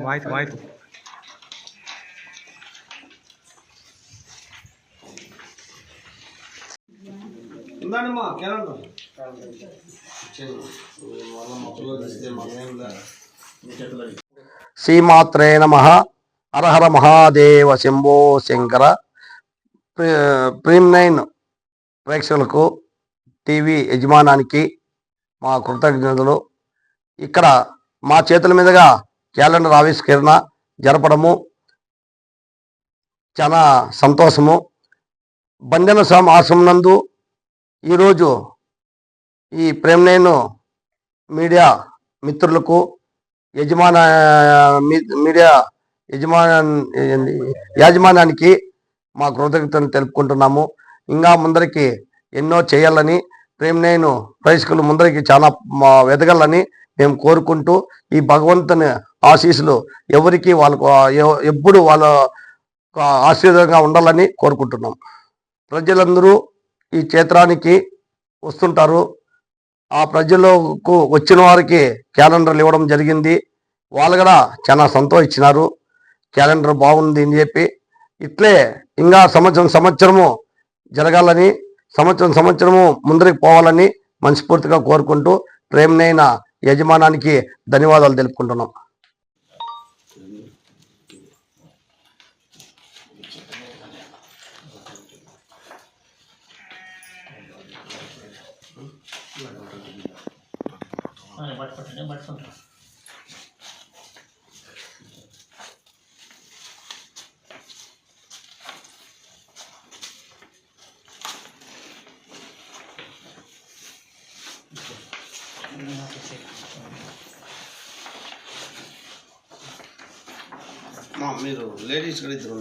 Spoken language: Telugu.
వాయిస్ ఉందండిమ్మా కేనండి శ్రీమాత్రే నమః. హరహర మహాదేవ శంభో శంకర. ప్రీమ్9 ప్రేక్షకులకు, టీవీ యజమానానికి మా కృతజ్ఞతలు. ఇక్కడ మా చేతుల మీదుగా క్యాలెండర్ ఆవిష్కరణ జరపడము చాలా సంతోషము. బంజన స్వామి ఆశ్రమం నందు ఈరోజు ఈ ప్రీమ్9 మీడియా మిత్రులకు, మీడియా యాజమాన్యానికి మా కృతజ్ఞతలు తెలుపుకుంటున్నాము. ఇంకా ముందరికి ఎన్నో చేయాలని, ప్రీమ్9 ప్రేక్షకులు ముందరికి చాలా ఎదగాలని మేము కోరుకుంటూ, ఈ భగవంతుని ఆశీస్సులు ఎవరికి వాళ్ళకు ఎప్పుడు వాళ్ళ ఆశీర్వాదంగా ఉండాలని కోరుకుంటున్నాం. ప్రజలందరూ ఈ క్షేత్రానికి వస్తుంటారు. ఆ ప్రజలకు వచ్చిన వారికి క్యాలెండర్లు ఇవ్వడం జరిగింది. వాళ్ళు కూడా చాలా సంతోషించినారు. క్యాలెండర్ బాగుంది అని చెప్పి. ఇట్లే ఇంకా సంవత్సరము జరగాలని, సంవత్సరము ముందరికి పోవాలని మనస్ఫూర్తిగా కోరుకుంటూ ప్రీమ్9 యజమానానికి ధన్యవాదాలు తెలుపుకుంటున్నాం. మీరు లేడీస్ కూడా ఇద్దరు